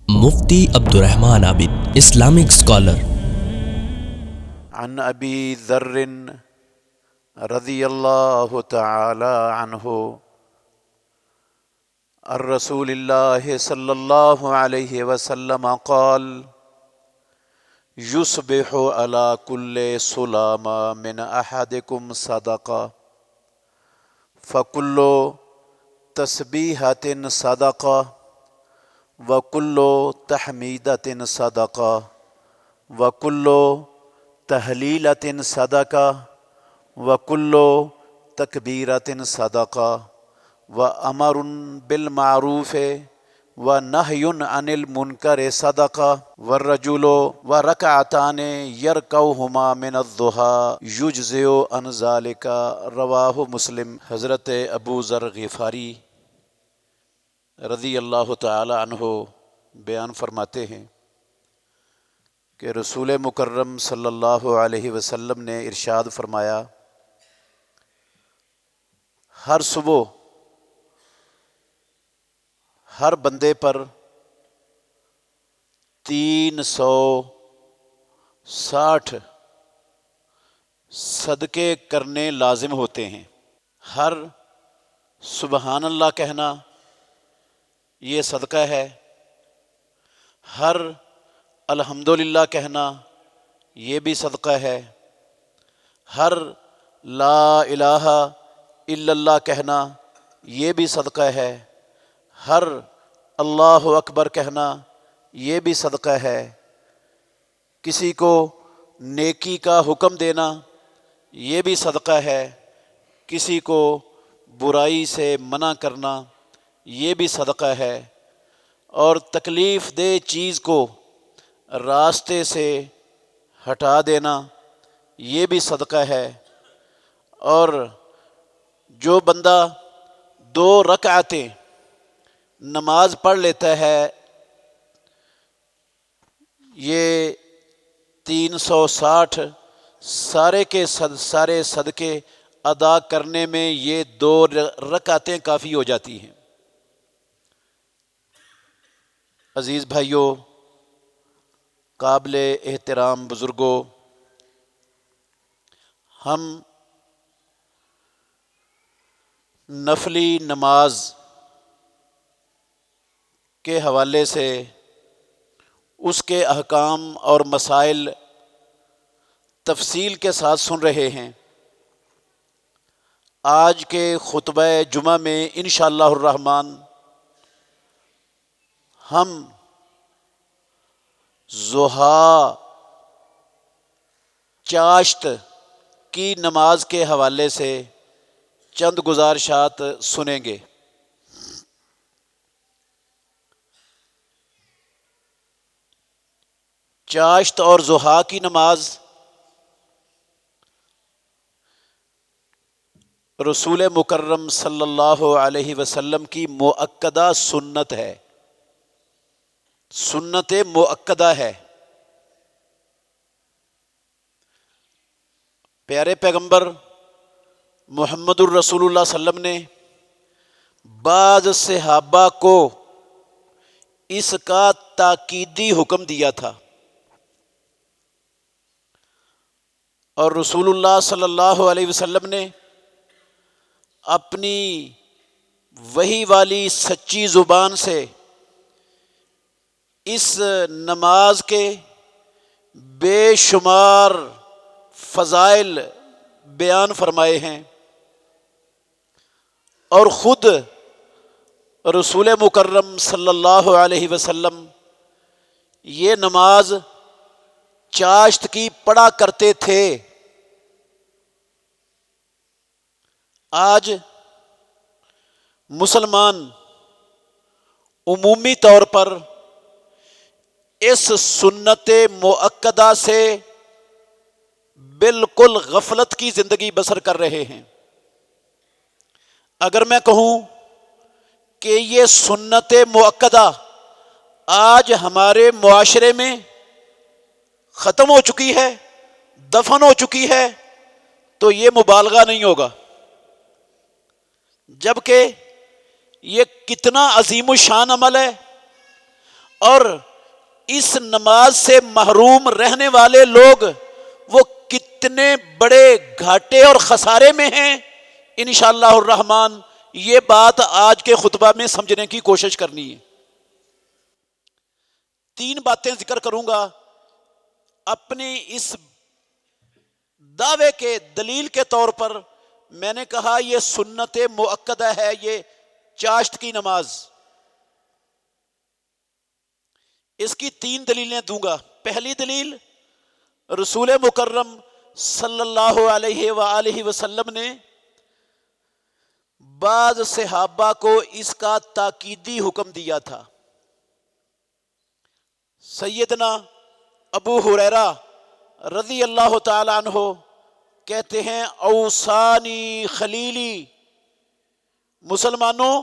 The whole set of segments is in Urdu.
مفتی عبد الرحمن عابد، اسلامک اسکالر۔ عن ابی ذر رضی اللہ تعالی عنہ عن رسول اللہ صلی اللہ علیہ وسلم قال یصبح علی کل سلام من احدکم صدقہ فکل تسبیحۃ صدقہ وکل تحمیدۃ صدقہ وکل تحلیلۃ صدقہ وکل تکبیرۃ صدقہ وامر بالمعروف ونہی عن المنکر صدقہ والرجل ورکعتان یرکعہما من الضحی یجزئ عن ذلک، رواہ مسلم۔ حضرت ابو ذر غفاری رضی اللہ تعالی عنہ بیان فرماتے ہیں کہ رسول مکرم صلی اللہ علیہ وسلم نے ارشاد فرمایا، ہر صبح ہر بندے پر 360 صدقے کرنے لازم ہوتے ہیں۔ ہر سبحان اللہ کہنا یہ صدقہ ہے، ہر الحمدللہ کہنا یہ بھی صدقہ ہے، ہر لا الہ الا اللہ کہنا یہ بھی صدقہ ہے، ہر اللہ اکبر کہنا یہ بھی صدقہ ہے، کسی کو نیکی کا حکم دینا یہ بھی صدقہ ہے، کسی کو برائی سے منع کرنا یہ بھی صدقہ ہے، اور تکلیف دہ چیز کو راستے سے ہٹا دینا یہ بھی صدقہ ہے۔ اور جو بندہ 2 رکعتیں نماز پڑھ لیتا ہے، یہ 360 سارے کے سارے صدقے ادا کرنے میں یہ 2 رکعتیں کافی ہو جاتی ہیں۔ عزیز بھائیوں، قابل احترام بزرگوں، ہم نفلی نماز کے حوالے سے اس کے احکام اور مسائل تفصیل کے ساتھ سن رہے ہیں۔ آج کے خطبہ جمعہ میں انشاءاللہ الرحمن ہم ضحیٰ چاشت کی نماز کے حوالے سے چند گزارشات سنیں گے۔ چاشت اور ضحیٰ کی نماز رسول مکرم صلی اللہ علیہ وسلم کی مؤکدہ سنت ہے، سنت مؤکدہ ہے۔ پیارے پیغمبر محمد الرسول اللہ صلی اللہ علیہ وسلم نے بعض صحابہ کو اس کا تاکیدی حکم دیا تھا، اور رسول اللہ صلی اللہ علیہ وسلم نے اپنی وحی والی سچی زبان سے اس نماز کے بے شمار فضائل بیان فرمائے ہیں، اور خود رسول مکرم صلی اللہ علیہ وسلم یہ نماز چاشت کی پڑھا کرتے تھے۔ آج مسلمان عمومی طور پر اس سنت مؤکدہ سے بالکل غفلت کی زندگی بسر کر رہے ہیں۔ اگر میں کہوں کہ یہ سنت مؤکدہ آج ہمارے معاشرے میں ختم ہو چکی ہے، دفن ہو چکی ہے، تو یہ مبالغہ نہیں ہوگا، جبکہ یہ کتنا عظیم الشان عمل ہے۔ اور اس نماز سے محروم رہنے والے لوگ وہ کتنے بڑے گھاٹے اور خسارے میں ہیں، انشاءاللہ الرحمن یہ بات آج کے خطبہ میں سمجھنے کی کوشش کرنی ہے۔ 3 باتیں ذکر کروں گا اپنی اس دعوے کے دلیل کے طور پر۔ میں نے کہا یہ سنت مؤکدہ ہے، یہ چاشت کی نماز، اس کی 3 دلیلیں دوں گا۔ پہلی دلیل، رسول مکرم صلی اللہ علیہ وآلہ وسلم نے بعض صحابہ کو اس کا تاکیدی حکم دیا تھا۔ سیدنا ابو ہریرہ رضی اللہ تعالی عنہ کہتے ہیں اوصانی خلیلی، مسلمانوں،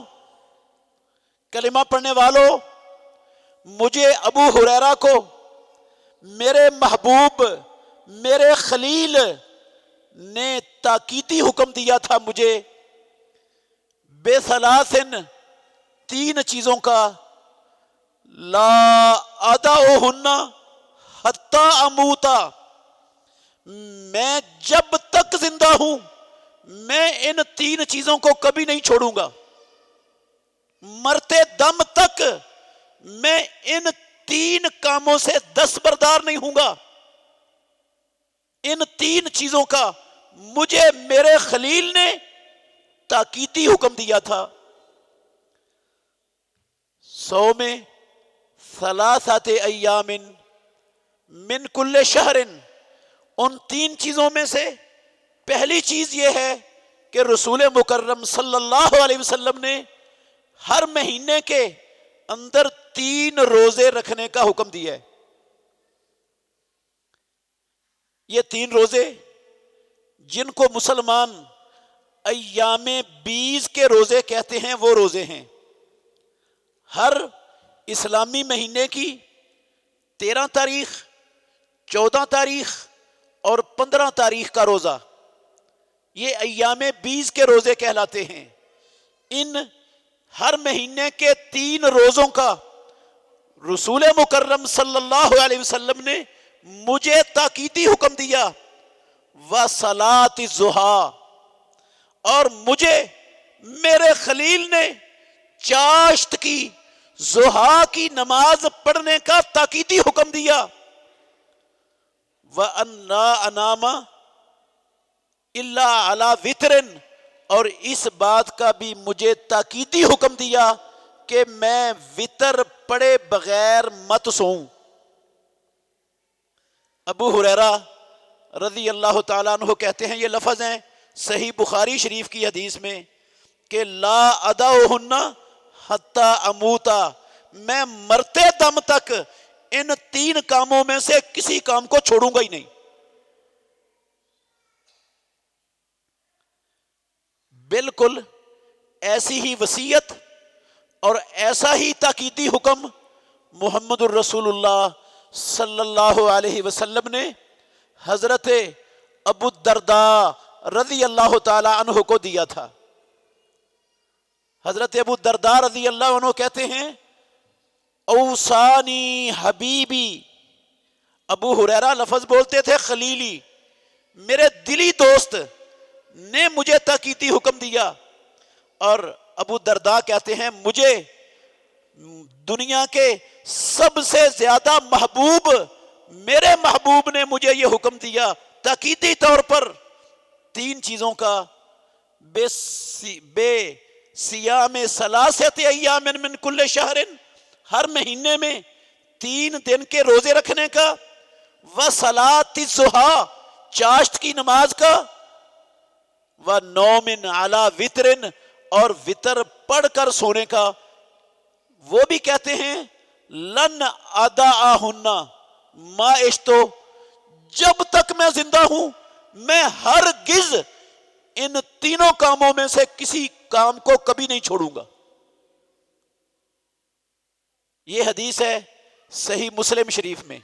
کلمہ پڑھنے والوں، مجھے ابو ہریرہ کو میرے محبوب، میرے خلیل نے تاکیدی حکم دیا تھا مجھے بے ثلاثن، 3 چیزوں کا، لا ادعوہن حتی اموتا، میں جب تک زندہ ہوں میں ان 3 چیزوں کو کبھی نہیں چھوڑوں گا، مرتے دم تک میں ان 3 کاموں سے دستبردار نہیں ہوں گا۔ ان 3 چیزوں کا مجھے میرے خلیل نے تاکیدی حکم دیا تھا۔ صوم 3 ایام من کل شہر، ان 3 چیزوں میں سے پہلی چیز یہ ہے کہ رسول مکرم صلی اللہ علیہ وسلم نے ہر مہینے کے اندر 3 روزے رکھنے کا حکم دیا ہے۔ یہ 3 روزے جن کو مسلمان ایام 20 کے روزے کہتے ہیں، وہ روزے ہیں۔ ہر اسلامی مہینے کی 13 تاریخ، 14 تاریخ اور 15 تاریخ کا روزہ، یہ ایام 20 کے روزے کہلاتے ہیں۔ ان ہر مہینے کے 3 روزوں کا رسول مکرم صلی اللہ علیہ وسلم نے مجھے تاکیدی حکم دیا۔ وصلاۃ الضحیٰ، اور مجھے میرے خلیل نے چاشت کی، ضحیٰ کی نماز پڑھنے کا تاکیدی حکم دیا۔ وَأَن لَا أَنَامَ إِلَّا عَلَى وِتْرٍ، اور اس بات کا بھی مجھے تاکیدی حکم دیا کہ میں وطر پڑے بغیر مت سوؤں۔ ابو ہریرہ رضی اللہ تعالیٰ عنہ کہتے ہیں، یہ لفظ ہیں صحیح بخاری شریف کی حدیث میں کہ لا ادعوہن حتی اموتا، میں مرتے دم تک ان 3 کاموں میں سے کسی کام کو چھوڑوں گا ہی نہیں۔ بالکل ایسی ہی وصیت اور ایسا ہی تاکیدی حکم محمد الرسول اللہ صلی اللہ علیہ وسلم نے حضرت ابو الدرداء رضی اللہ تعالی عنہ کو دیا تھا۔ حضرت ابو الدرداء رضی اللہ عنہ کہتے ہیں اوصانی حبیبی، ابو ہریرہ لفظ بولتے تھے خلیلی، میرے دلی دوست نے مجھے تاکیدی حکم دیا۔ اور ابو الدرداء کہتے ہیں مجھے دنیا کے سب سے زیادہ محبوب میرے محبوب نے مجھے یہ حکم دیا تاکیدی طور پر 3 چیزوں کا، بے سیام 3 ایام من کل شہر، ہر مہینے میں 3 دن کے روزے رکھنے کا، وصلاۃ الضحیٰ، چاشت کی نماز کا، ونوم علی وطر، اور وطر پڑھ کر سونے کا۔ وہ بھی کہتے ہیں لن ادعہن ما عشت، جب تک میں زندہ ہوں میں ہرگز ان 3 کاموں میں سے کسی کام کو کبھی نہیں چھوڑوں گا۔ یہ حدیث ہے صحیح مسلم شریف میں۔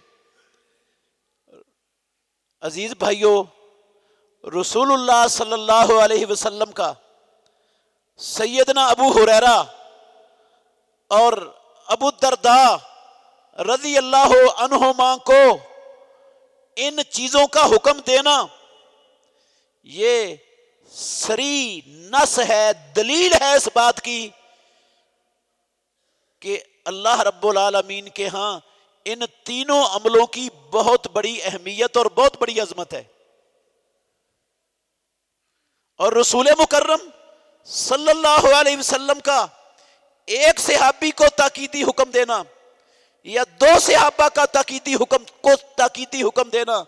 عزیز بھائیو، رسول اللہ صلی اللہ علیہ وسلم کا سیدنا ابو ہریرہ اور ابو الدرداء رضی اللہ عنہما کو ان چیزوں کا حکم دینا یہ سری نص ہے، دلیل ہے اس بات کی کہ اللہ رب العالمین کے ہاں ان تینوں عملوں کی بہت بڑی اہمیت اور بہت بڑی عظمت ہے۔ اور رسول مکرم صلی اللہ علیہ وسلم کا ایک صحابی کو تاکیدی حکم دینا یا دو صحابہ کا تاکیدی حکم دینا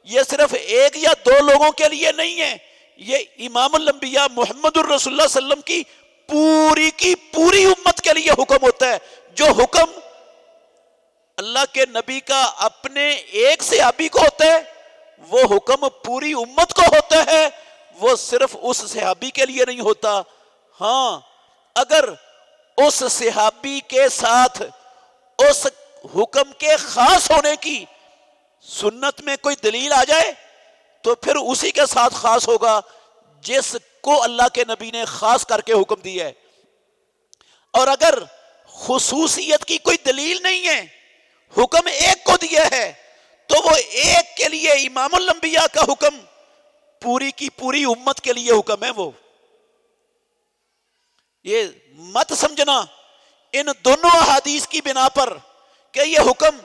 یہ صرف ایک یا دو لوگوں کے لیے نہیں ہے، یہ امام الانبیاء محمد الرسول اللہ صلی اللہ علیہ وسلم کی پوری امت کے لیے حکم ہوتا ہے۔ جو حکم اللہ کے نبی کا اپنے ایک صحابی کو ہوتا ہے وہ حکم پوری امت کو ہوتا ہے، وہ صرف اس صحابی کے لیے نہیں ہوتا۔ ہاں اگر اس صحابی کے ساتھ اس حکم کے خاص ہونے کی سنت میں کوئی دلیل آ جائے تو پھر اسی کے ساتھ خاص ہوگا جس کو اللہ کے نبی نے خاص کر کے حکم دیا ہے۔ اور اگر خصوصیت کی کوئی دلیل نہیں ہے، حکم ایک کو دیا ہے، تو وہ ایک کے لیے امام الانبیاء کا حکم پوری کی پوری امت کے لیے حکم ہے۔ وہ یہ مت سمجھنا ان دونوں احادیث کی بنا پر کہ یہ حکم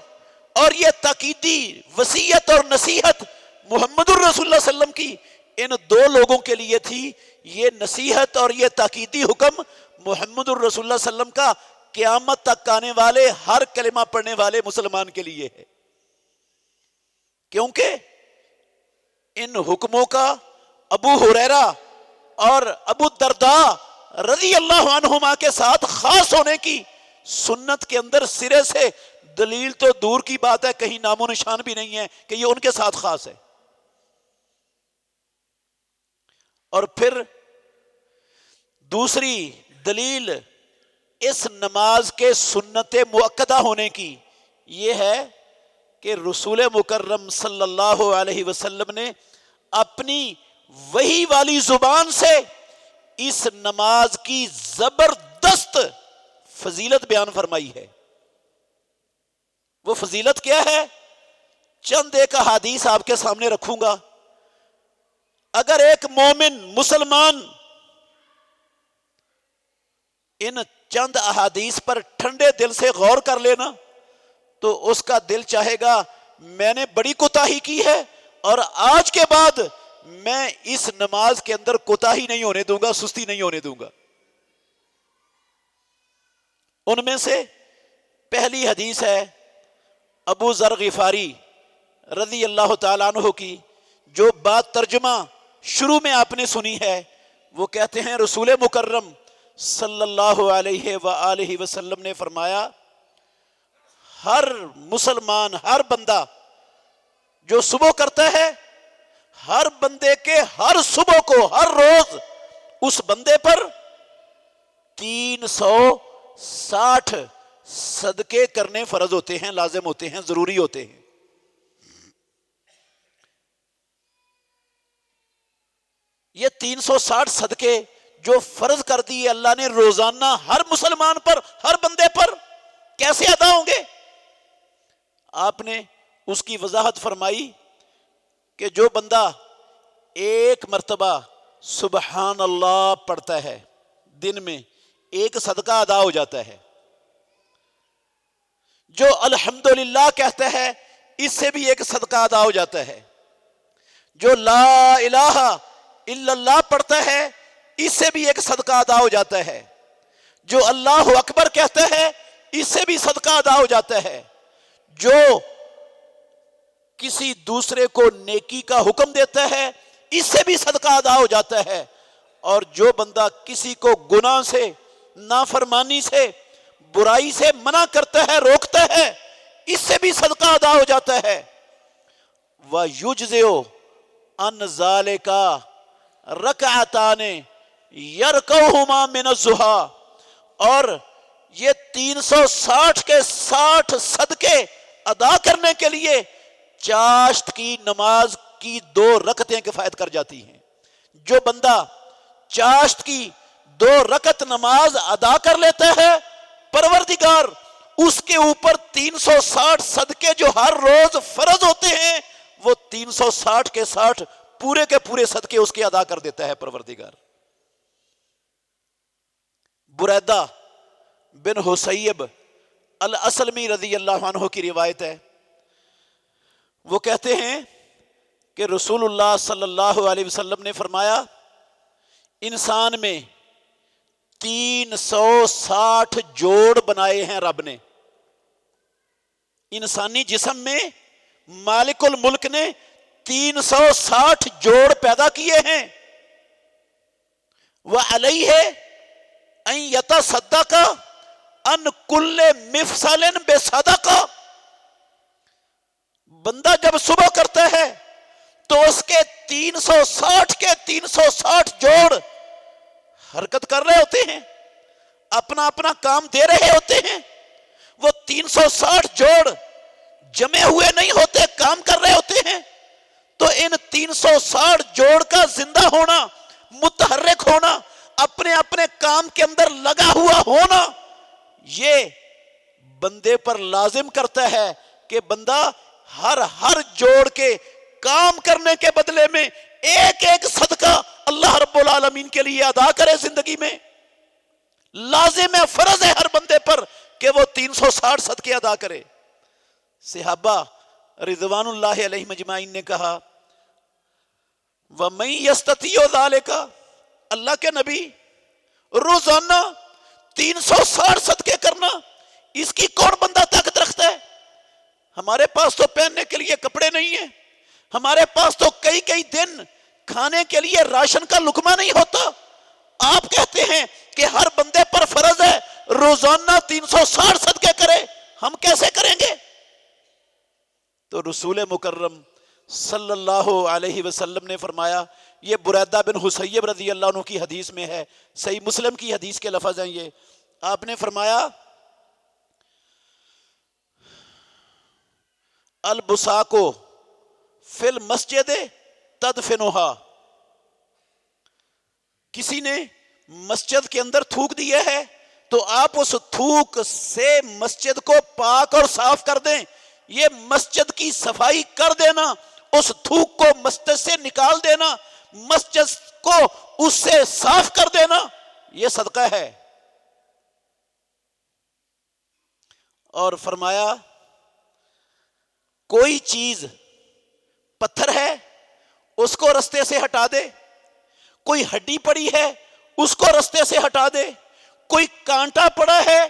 اور یہ تاکیدی وصیت اور نصیحت محمد الرسول اللہ صلی اللہ علیہ وسلم کی ان دو لوگوں کے لیے تھی، یہ نصیحت اور یہ تاکیدی حکم محمد الرسول اللہ صلی اللہ علیہ وسلم کا قیامت تک آنے والے ہر کلمہ پڑھنے والے مسلمان کے لیے ہے، کیونکہ ان حکموں کا ابو ہریرہ اور ابو الدرداء رضی اللہ عنہما کے ساتھ خاص ہونے کی سنت کے اندر سرے سے دلیل تو دور کی بات ہے، کہیں نام و نشان بھی نہیں ہے کہ یہ ان کے ساتھ خاص ہے۔ اور پھر دوسری دلیل اس نماز کے سنت مؤکدہ ہونے کی یہ ہے کہ رسول مکرم صلی اللہ علیہ وسلم نے اپنی وحی والی زبان سے اس نماز کی زبردست فضیلت بیان فرمائی ہے۔ وہ فضیلت کیا ہے؟ چند ایک احادیث آپ کے سامنے رکھوں گا۔ اگر ایک مومن مسلمان ان چند احادیث پر ٹھنڈے دل سے غور کر لینا تو اس کا دل چاہے گا میں نے بڑی کوتاہی کی ہے اور آج کے بعد میں اس نماز کے اندر کوتاہی نہیں ہونے دوں گا، سستی نہیں ہونے دوں گا۔ ان میں سے پہلی حدیث ہے ابو ذر غفاری رضی اللہ تعالیٰ عنہ کی، جو بات ترجمہ شروع میں آپ نے سنی ہے۔ وہ کہتے ہیں رسول مکرم صلی اللہ علیہ وآلہ وسلم نے فرمایا، ہر مسلمان، ہر بندہ جو صبح کرتا ہے، ہر بندے کے ہر صبح کو، ہر روز اس بندے پر 360 صدقے کرنے فرض ہوتے ہیں، لازم ہوتے ہیں، ضروری ہوتے ہیں۔ یہ 360 صدقے جو فرض کر دیے اللہ نے روزانہ ہر مسلمان پر، ہر بندے پر، کیسے ادا ہوں گے؟ آپ نے اس کی وضاحت فرمائی کہ جو بندہ ایک مرتبہ سبحان اللہ پڑھتا ہے دن میں، ایک صدقہ ادا ہو جاتا ہے۔ جو الحمدللہ کہتا ہے، اس سے بھی ایک صدقہ ادا ہو جاتا ہے۔ جو لا الہ الا اللہ پڑھتا ہے، اس سے بھی ایک صدقہ ادا ہو جاتا ہے۔ جو اللہ اکبر کہتا ہے، اس سے بھی صدقہ ادا ہو جاتا ہے۔ جو کسی دوسرے کو نیکی کا حکم دیتا ہے، اس سے بھی صدقہ ادا ہو جاتا ہے۔ اور جو بندہ کسی کو گناہ سے، نافرمانی سے، برائی سے منع کرتا ہے، روکتا ہے، اس سے بھی صدقہ ادا ہو جاتا ہے۔ وَيُجْزِئُ عَنْ ذَلِكَ رَكْعَتَانِ يَرْكَعُهُمَا مِنَ الضُّحَىٰ، اور یہ 360 کے 60 صدقے ادا کرنے کے لیے چاشت کی نماز کی 2 رکعتیں کفایت کر جاتی ہیں۔ جو بندہ چاشت کی 2 رکعت نماز ادا کر لیتا ہے، پروردگار اس کے اوپر 360 صدقے جو ہر روز فرض ہوتے ہیں وہ 360 کے 60 پورے کے پورے صدقے اس کے ادا کر دیتا ہے پروردگار۔ بریدہ بن حسیب الاسلمی رضی اللہ عنہ کی روایت ہے، وہ کہتے ہیں کہ رسول اللہ صلی اللہ علیہ وسلم نے فرمایا انسان میں 360 جوڑ بنائے ہیں رب نے، انسانی جسم میں مالک الملک نے 360 جوڑ پیدا کیے ہیں۔ وَعَلَيْهِ أَن يَتَصَدَّقَ عَن كُلِّ مِفْصَلٍ بِصَدَقَةٍ، بندہ جب صبح کرتا ہے تو اس کے 360 کے 360 جوڑ حرکت کر رہے ہوتے ہیں، اپنا اپنا کام دے رہے ہوتے ہیں۔ وہ 360 جوڑ جمے ہوئے نہیں ہوتے، کام کر رہے ہوتے ہیں۔ تو ان 360 جوڑ کا زندہ ہونا، متحرک ہونا، اپنے اپنے کام کے اندر لگا ہوا ہونا، یہ بندے پر لازم کرتا ہے کہ بندہ ہر جوڑ کے کام کرنے کے بدلے میں ایک ایک صدقہ اللہ رب العالمین کے لیے ادا کرے زندگی میں۔ لازم ہے، فرض ہے ہر بندے پر کہ وہ 360 صدقے ادا کرے۔ صحابہ رضوان اللہ علیہ مجمعین نے کہا وَمَن يَسْتَطِيعُ ذَلِكَ، اللہ کے نبی روزانہ 360 صدقے کرنا، اس کی کون بندہ طاقت رکھتا ہے؟ ہمارے پاس تو پہننے کے لیے کپڑے نہیں ہیں، ہمارے پاس تو کئی کئی دن کھانے کے لیے راشن کا لقمہ نہیں ہوتا۔ آپ کہتے ہیں کہ ہر بندے پر فرض ہے روزانہ 360 صدقے کرے، ہم کیسے کریں گے؟ تو رسول مکرم صلی اللہ علیہ وسلم نے فرمایا، یہ بریدہ بن حسیب رضی اللہ عنہ کی حدیث میں ہے، صحیح مسلم کی حدیث کے لفظ ہیں یہ، آپ نے فرمایا البساق فی المسجد تدفنها، کسی نے مسجد کے اندر تھوک دیا ہے تو آپ اس تھوک سے مسجد کو پاک اور صاف کر دیں، یہ مسجد کی صفائی کر دینا، اس تھوک کو مسجد سے نکال دینا، مسجد کو اس سے صاف کر دینا، یہ صدقہ ہے۔ اور فرمایا کوئی چیز پتھر ہے اس کو رستے سے ہٹا دے، کوئی ہڈی پڑی ہے اس کو رستے سے ہٹا دے، کوئی کانٹا پڑا ہے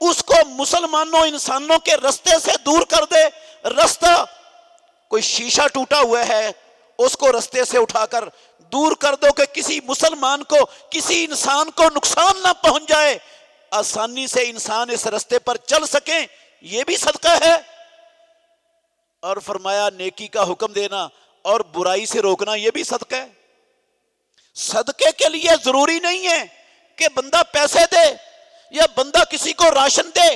اس کو مسلمانوں انسانوں کے رستے سے دور کر دے، رستہ کوئی شیشہ ٹوٹا ہوا ہے اس کو رستے سے اٹھا کر دور کر دو کہ کسی مسلمان کو، کسی انسان کو نقصان نہ پہنچ جائے، آسانی سے انسان اس رستے پر چل سکیں، یہ بھی صدقہ ہے۔ اور فرمایا نیکی کا حکم دینا اور برائی سے روکنا، یہ بھی صدقہ ہے۔ صدقے کے لیے ضروری نہیں ہے کہ بندہ پیسے دے یا بندہ کسی کو راشن دے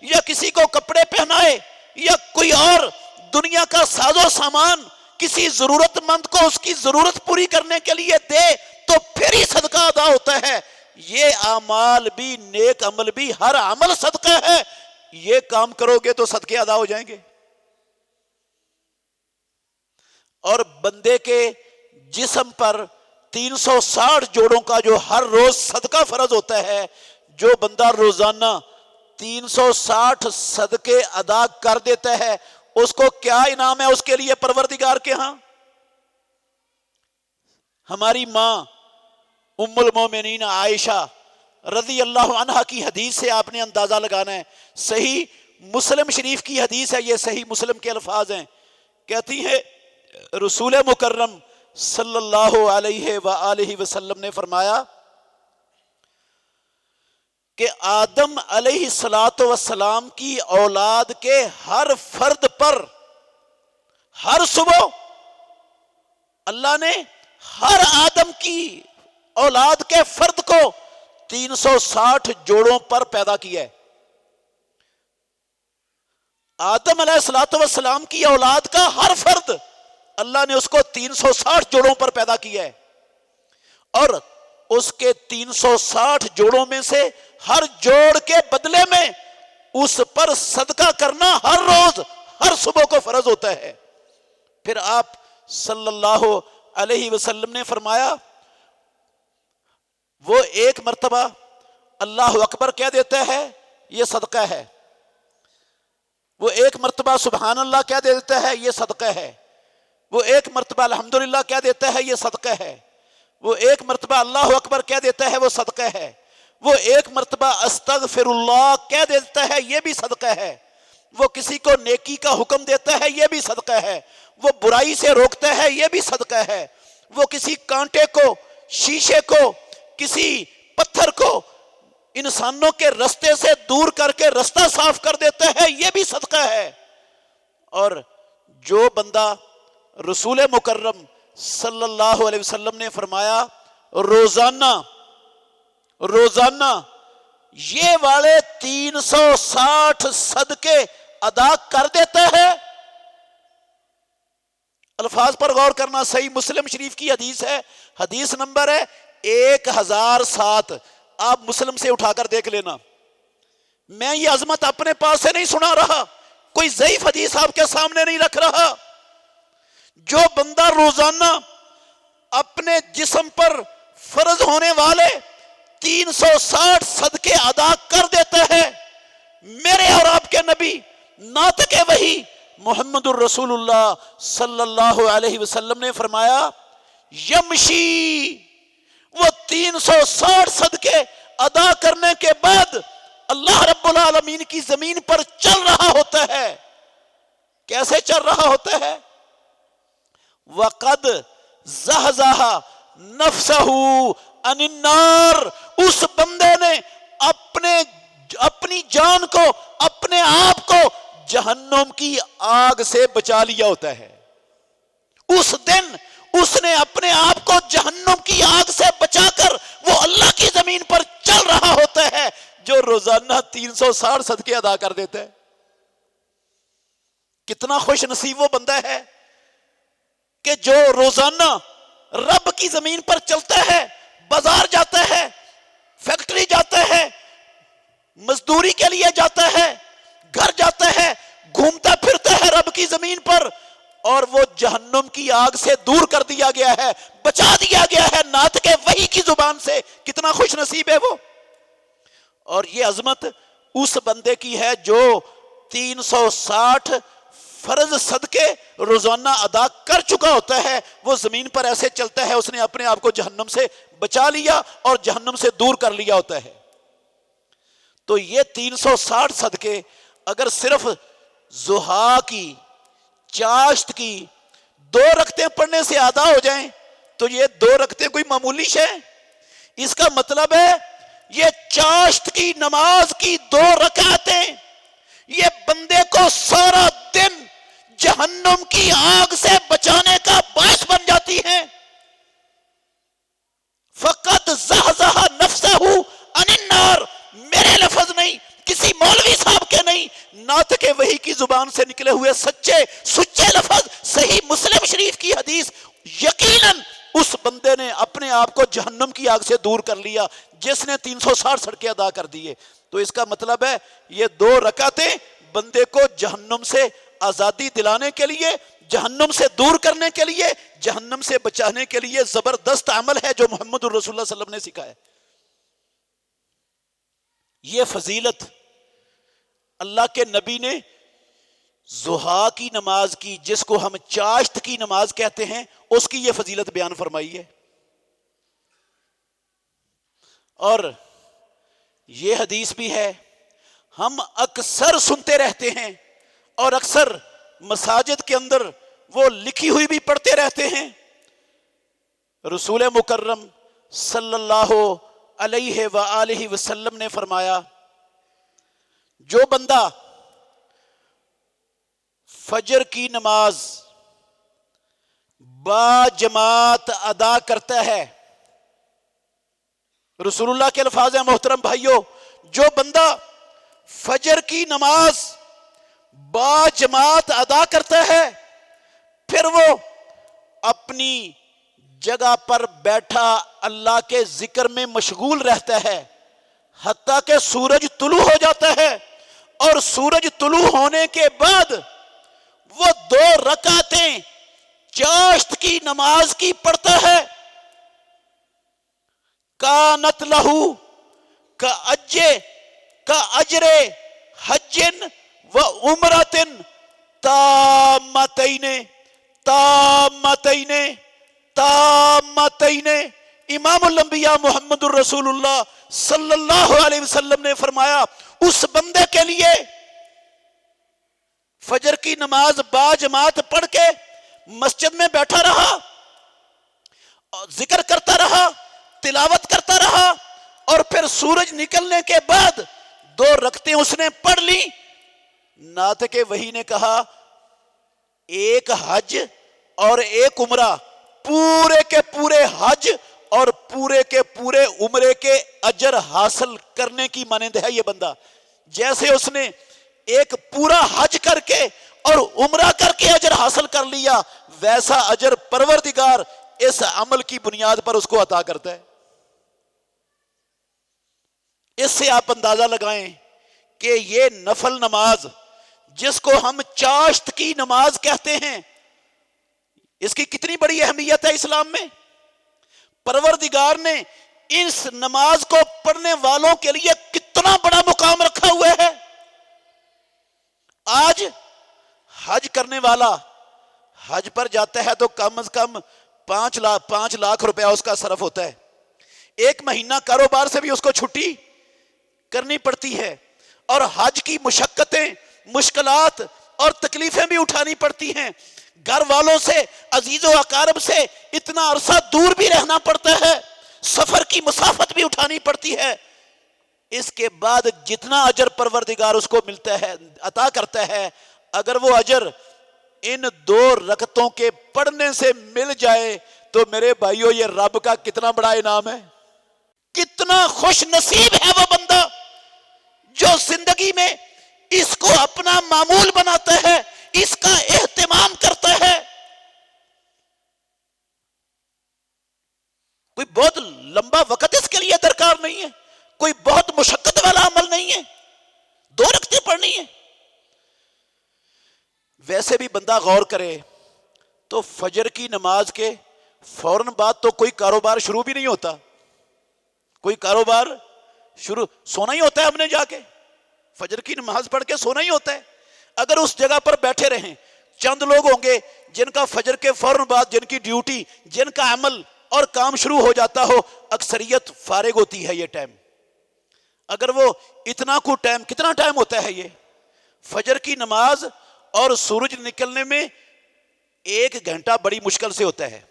یا کسی کو کپڑے پہنائے یا کوئی اور دنیا کا ساز و سامان کسی ضرورت مند کو اس کی ضرورت پوری کرنے کے لیے دے تو پھر ہی صدقہ ادا ہوتا ہے۔ یہ اعمال بھی، نیک عمل بھی، ہر عمل صدقہ ہے، یہ کام کرو گے تو صدقے ادا ہو جائیں گے۔ اور بندے کے جسم پر 360 جوڑوں کا جو ہر روز صدقہ فرض ہوتا ہے، جو بندہ روزانہ 360 صدقے ادا کر دیتا ہے اس کو کیا انعام ہے اس کے لیے پروردگار کے ہاں؟ ہماری ماں ام المومنین عائشہ رضی اللہ عنہا کی حدیث سے آپ نے اندازہ لگانا ہے، صحیح مسلم شریف کی حدیث ہے، یہ صحیح مسلم کے الفاظ ہیں، کہتی ہے رسول مکرم صلی اللہ علیہ وآلہ وسلم نے فرمایا کہ آدم علیہ السلام کی اولاد کے ہر فرد پر ہر صبح اللہ نے ہر آدم کی اولاد کے فرد کو 360 جوڑوں پر پیدا کیا ہے۔ آدم علیہ السلام کی اولاد کا ہر فرد اللہ نے اس کو 360 جوڑوں پر پیدا کیا ہے، اور اس کے 360 جوڑوں میں سے ہر جوڑ کے بدلے میں اس پر صدقہ کرنا ہر روز ہر صبح کو فرض ہوتا ہے۔ پھر آپ صلی اللہ علیہ وسلم نے فرمایا وہ ایک مرتبہ اللہ اکبر کہہ دیتا ہے یہ صدقہ ہے، وہ ایک مرتبہ سبحان اللہ کہہ دیتا ہے یہ صدقہ ہے، وہ ایک مرتبہ الحمدللہ کہہ دیتا ہے یہ صدقہ ہے، وہ ایک مرتبہ اللہ اکبر کہہ دیتا ہے وہ صدقہ ہے، وہ ایک مرتبہ استغفر اللہ کہہ دیتا ہے یہ بھی صدقہ ہے، وہ کسی کو نیکی کا حکم دیتا ہے یہ بھی صدقہ ہے، وہ برائی سے روکتا ہے یہ بھی صدقہ ہے، وہ کسی کانٹے کو، شیشے کو، کسی پتھر کو انسانوں کے رستے سے دور کر کے رستہ صاف کر دیتا ہے یہ بھی صدقہ ہے۔ اور جو بندہ رسول مکرم صلی اللہ علیہ وسلم نے فرمایا روزانہ یہ والے 360 صدقے ادا کر دیتا ہے۔ الفاظ پر غور کرنا، صحیح مسلم شریف کی حدیث ہے، حدیث نمبر ہے 1007، آپ مسلم سے اٹھا کر دیکھ لینا۔ میں یہ عظمت اپنے پاس سے نہیں سنا رہا، کوئی ضعیف حدیث آپ کے سامنے نہیں رکھ رہا۔ جو بندہ روزانہ اپنے جسم پر فرض ہونے والے 360 صدقے ادا کر دیتا ہے، میرے اور آپ کے نبی ناطق وحی محمد الرسول اللہ صلی اللہ علیہ وسلم نے فرمایا یمشی، وہ 360 صدقے ادا کرنے کے بعد اللہ رب العالمین کی زمین پر چل رہا ہوتا ہے۔ کیسے چل رہا ہوتا ہے؟ وَقَدْ زَحْزَحَ نَفْسَهُ عَنِ النَّارِ، اس بندے نے اپنی جان کو، اپنے آپ کو جہنم کی آگ سے بچا لیا ہوتا ہے۔ اس دن اس نے اپنے آپ کو جہنم کی آگ سے بچا کر وہ اللہ کی زمین پر چل رہا ہوتا ہے جو روزانہ 360 صدقے ادا کر دیتا ہے۔ کتنا خوش نصیب وہ بندہ ہے کہ جو روزانہ رب کی زمین پر چلتا ہے، بازار جاتا ہے، فیکٹری جاتا ہے، مزدوری کے لیے جاتا ہے، گھر جاتا ہے، گھومتا پھرتا ہے رب کی زمین پر، اور وہ جہنم کی آگ سے دور کر دیا گیا ہے، بچا دیا گیا ہے ناطق وحی کی زبان سے۔ کتنا خوش نصیب ہے وہ۔ اور یہ عظمت اس بندے کی ہے جو 360 فرض صدقے روزانہ ادا کر چکا ہوتا ہے، وہ زمین پر ایسے چلتا ہے، اس نے اپنے آپ کو جہنم سے بچا لیا اور جہنم سے دور کر لیا ہوتا ہے۔ تو یہ 360 صدقے اگر صرف ضحیٰ کی، چاشت کی 2 رکعتیں پڑھنے سے ادا ہو جائیں تو یہ 2 رکعتیں کوئی معمولی شے؟ اس کا مطلب ہے یہ چاشت کی نماز کی 2 رکعتیں یہ بندے کو سارا دن جہنم کی آگ سے بچانے کا باعث بن جاتی ہیں۔ فقط زحزح نفسہ عن النار، میرے لفظ نہیں، کسی مولوی صاحب کے نہیں، ناطق وحی کی زبان سے نکلے ہوئے سچے لفظ، صحیح مسلم شریف کی حدیث۔ یقیناً اس بندے نے اپنے آپ کو جہنم کی آگ سے دور کر لیا جس نے 360 صدقے ادا کر دیے۔ تو اس کا مطلب ہے یہ 2 رکعتیں بندے کو جہنم سے آزادی دلانے کے لیے، جہنم سے دور کرنے کے لیے، جہنم سے بچانے کے لیے زبردست عمل ہے جو محمد الرسول اللہ صلی اللہ علیہ وسلم نے سکھایا۔ یہ فضیلت اللہ کے نبی نے ضحیٰ کی نماز کی، جس کو ہم چاشت کی نماز کہتے ہیں، اس کی یہ فضیلت بیان فرمائی ہے۔ اور یہ حدیث بھی ہے، ہم اکثر سنتے رہتے ہیں اور اکثر مساجد کے اندر وہ لکھی ہوئی بھی پڑھتے رہتے ہیں۔ رسول مکرم صلی اللہ علیہ وآلہ وسلم نے فرمایا جو بندہ فجر کی نماز با جماعت ادا کرتا ہے، رسول اللہ کے الفاظ ہیں محترم بھائیوں، جو بندہ فجر کی نماز با جماعت ادا کرتا ہے پھر وہ اپنی جگہ پر بیٹھا اللہ کے ذکر میں مشغول رہتا ہے حتیٰ کہ سورج طلوع ہو جاتا ہے، اور سورج طلوع ہونے کے بعد وہ 2 رکعتیں چاشت کی نماز کی پڑھتا ہے، کانت لہو کا اجر حجن و عمرتن تامتین امام الانبیاء محمد الرسول اللہ صلی اللہ علیہ وسلم نے فرمایا اس بندے کے لیے فجر کی نماز با جماعت پڑھ کے مسجد میں بیٹھا رہا، ذکر کرتا رہا، تلاوت کرتا رہا، اور پھر سورج نکلنے کے بعد 2 رکعتیں اس نے پڑھ لی. ناطق وحی نے کہا ایک حج اور ایک عمرہ، پورے کے پورے حج اور پورے کے پورے عمرے کے اجر حاصل کرنے کی مانند ہے یہ بندہ. جیسے اس نے ایک پورا حج کر کے اور عمرہ کر کے اجر حاصل کر لیا، ویسا اجر پروردگار اس عمل کی بنیاد پر اس کو عطا کرتا ہے. اس سے آپ اندازہ لگائیں کہ یہ نفل نماز جس کو ہم چاشت کی نماز کہتے ہیں، اس کی کتنی بڑی اہمیت ہے اسلام میں. پروردگار نے اس نماز کو پڑھنے والوں کے لیے کتنا بڑا مقام رکھا ہوا ہے. آج حج کرنے والا حج پر جاتا ہے تو کم از کم 5 لاکھ روپیہ اس کا صرف ہوتا ہے. 1 مہینہ کاروبار سے بھی اس کو چھٹی کرنی پڑتی ہے، اور حج کی مشقتیں، مشکلات اور تکلیفیں بھی اٹھانی پڑتی ہیں. گھر والوں سے، عزیز و اقارب سے اتنا عرصہ دور بھی رہنا پڑتا ہے، سفر کی مسافت بھی اٹھانی پڑتی ہے. اس کے بعد جتنا اجر پروردگار اس کو ملتا ہے، عطا کرتا ہے، اگر وہ اجر ان 2 رکعتوں کے پڑھنے سے مل جائے تو میرے بھائیو یہ رب کا کتنا بڑا انعام ہے. کتنا خوش نصیب ہے وہ بندہ جو زندگی میں اس کو اپنا معمول بناتا ہے، اس کا اہتمام کرتا ہے. کوئی بہت لمبا وقت اس کے لیے درکار نہیں ہے، کوئی بہت مشقت والا عمل نہیں ہے، 2 رکعتیں پڑھنی ہے. ویسے بھی بندہ غور کرے تو فجر کی نماز کے فوراً بعد تو کوئی کاروبار شروع بھی نہیں ہوتا. کوئی کاروبار شروع، سونا ہی ہوتا ہے ہم نے جا کے، فجر کی نماز پڑھ کے سونا ہی ہوتا ہے. اگر اس جگہ پر بیٹھے رہیں، چند لوگ ہوں گے جن کا فجر کے فوراً بعد، جن کی ڈیوٹی، جن کا عمل اور کام شروع ہو جاتا ہو، اکثریت فارغ ہوتی ہے یہ ٹائم. اگر وہ اتنا کو ٹائم، کتنا ٹائم ہوتا ہے یہ فجر کی نماز اور سورج نکلنے میں 1 گھنٹہ بڑی مشکل سے ہوتا ہے.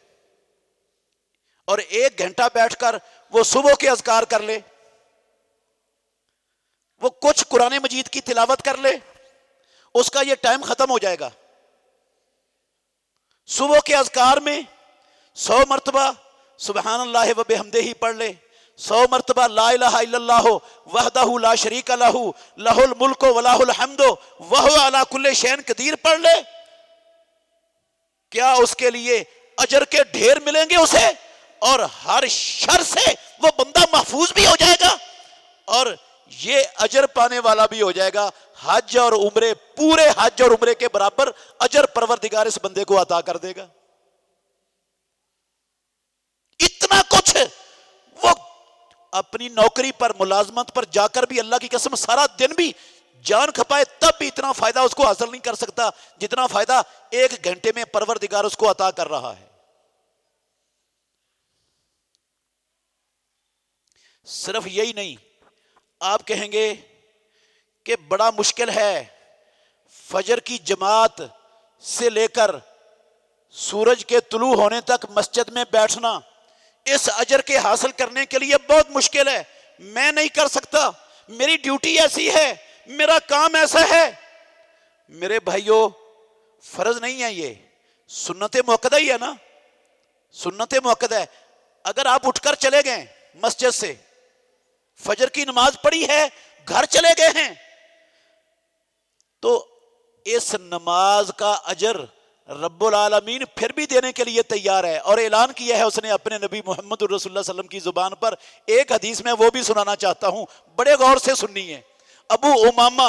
اور 1 گھنٹہ بیٹھ کر وہ صبح کے اذکار کر لے، وہ کچھ قرآن مجید کی تلاوت کر لے، اس کا یہ ٹائم ختم ہو جائے گا. صبح کے اذکار میں 100 مرتبہ سبحان اللہ و بحمدہ پڑھ لے، 100 مرتبہ لا الہ الا اللہ وحدہ لا شریک لہ لہ الملک و لہ الحمد وہو علی کل شیء قدیر پڑھ لے. کیا اس کے لیے اجر کے ڈھیر ملیں گے اسے، اور ہر شر سے وہ بندہ محفوظ بھی ہو جائے گا، اور یہ اجر پانے والا بھی ہو جائے گا. حج اور عمرے، پورے حج اور عمرے کے برابر اجر پروردگار اس بندے کو عطا کر دے گا. اتنا کچھ وہ اپنی نوکری پر، ملازمت پر جا کر بھی، اللہ کی قسم سارا دن بھی جان کھپائے تب بھی اتنا فائدہ اس کو حاصل نہیں کر سکتا جتنا فائدہ 1 گھنٹے میں پروردگار اس کو عطا کر رہا ہے. صرف یہی نہیں، آپ کہیں گے کہ بڑا مشکل ہے فجر کی جماعت سے لے کر سورج کے طلوع ہونے تک مسجد میں بیٹھنا، اس اجر کے حاصل کرنے کے لیے بہت مشکل ہے، میں نہیں کر سکتا، میری ڈیوٹی ایسی ہے، میرا کام ایسا ہے. میرے بھائیوں، فرض نہیں ہے، یہ سنت موقدہ ہی ہے نا، سنت موقدہ ہے. اگر آپ اٹھ کر چلے گئے مسجد سے، فجر کی نماز پڑھی ہے، گھر چلے گئے ہیں، تو اس نماز کا اجر رب العالمین پھر بھی دینے کے لیے تیار ہے، اور اعلان کیا ہے اس نے اپنے نبی محمد رسول اللہ صلی اللہ علیہ وسلم کی زبان پر. ایک حدیث میں وہ بھی سنانا چاہتا ہوں، بڑے غور سے سننی ہے. ابو امامہ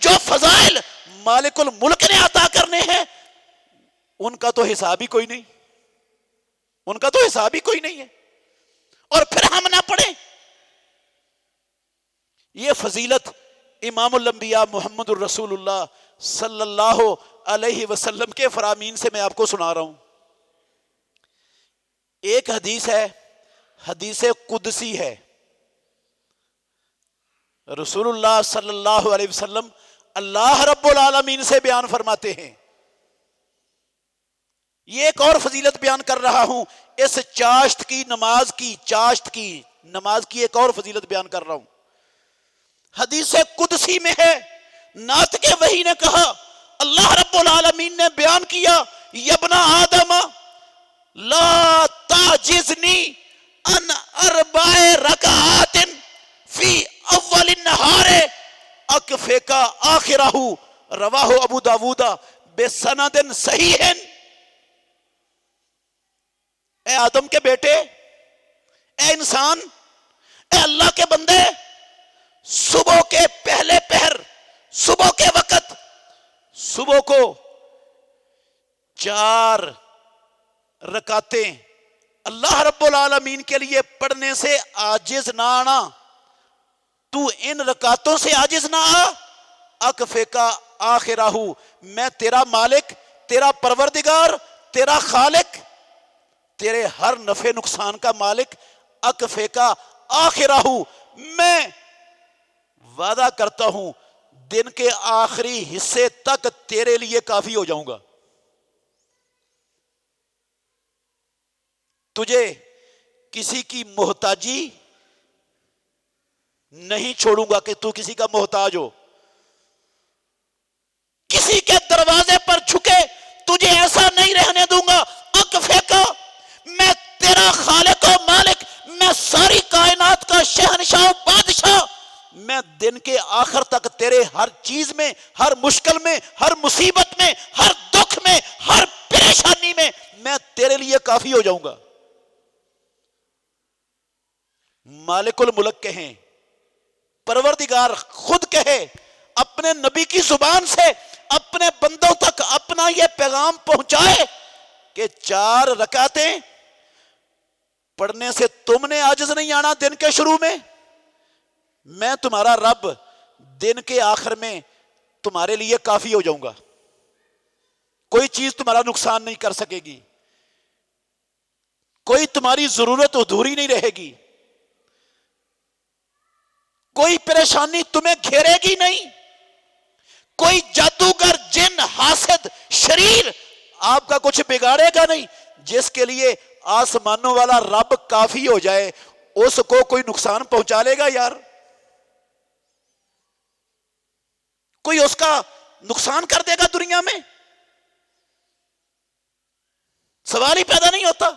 جو فضائل مالک الملک نے عطا کرنے ہیں ان کا تو حساب ہی کوئی نہیں، ان کا تو حساب ہی کوئی نہیں ہے، اور پھر ہم نہ پڑھیں۔ یہ فضیلت امام الانبیاء محمد الرسول اللہ صلی اللہ علیہ وسلم کے فرامین سے میں آپ کو سنا رہا ہوں۔ ایک حدیث ہے، حدیث قدسی ہے، رسول اللہ صلی اللہ علیہ وسلم اللہ رب العالمین سے بیان فرماتے ہیں۔ یہ ایک اور فضیلت بیان کر رہا ہوں، اس چاشت کی نماز کی، چاشت کی نماز کی ایک اور فضیلت بیان کر رہا ہوں۔ حدیث قدسی میں ہے، ناطق وحی نے کہا، اللہ رب العالمین نے بیان کیا، یبن آدم لا تعجزنی ان اربع رکعات فی اول النہار اکفیک آخرہ، رواہ ابو داود بسند صحیح۔ اے آدم کے بیٹے، اے انسان، اے اللہ کے بندے، صبح کے پہلے پہر، صبح کے وقت، صبح کو 4 رکعتیں اللہ رب العالمین کے لیے پڑھنے سے عاجز نہ آنا، تو ان رکعتوں سے عاجز نہ آ، اکفیکا آخرہ، میں تیرا مالک، تیرا پروردگار، تیرا خالق، تیرے ہر نفع نقصان کا مالک، اکفیکا آخرہ، میں وعدہ کرتا ہوں دن کے آخری حصے تک تیرے لیے کافی ہو جاؤں گا، تجھے کسی کی محتاجی نہیں چھوڑوں گا کہ تو کسی کا محتاج ہو، کسی کے دروازے پر جھکے تجھے ایسا نہیں رہنے دوں گا، اکفیکا، میں تیرا خالق و مالک، میں ساری کائنات کا شہنشاہ و بادشاہ، میں دن کے آخر تک تیرے ہر چیز میں، ہر مشکل میں، ہر مصیبت میں، ہر دکھ میں، ہر پریشانی میں تیرے لیے کافی ہو جاؤں گا۔ مالک الملک کہیں، پروردگار خود کہے، اپنے نبی کی زبان سے اپنے بندوں تک اپنا یہ پیغام پہنچائے کہ 4 رکعتیں پڑھنے سے تم نے عاجز نہیں آنا دن کے شروع میں تمہارا رب دن کے آخر میں تمہارے لیے کافی ہو جاؤں گا، کوئی چیز تمہارا نقصان نہیں کر سکے گی، کوئی تمہاری ضرورت ادھوری نہیں رہے گی، کوئی پریشانی تمہیں گھیرے گی نہیں، کوئی جادوگر، جن، حاسد، شریر آپ کا کچھ بگاڑے گا نہیں۔ جس کے لیے آسمانوں والا رب کافی ہو جائے، اس کو کوئی نقصان پہنچا لے گا یار؟ کوئی اس کا نقصان کر دے گا دنیا میں؟ سوال ہی پیدا نہیں ہوتا۔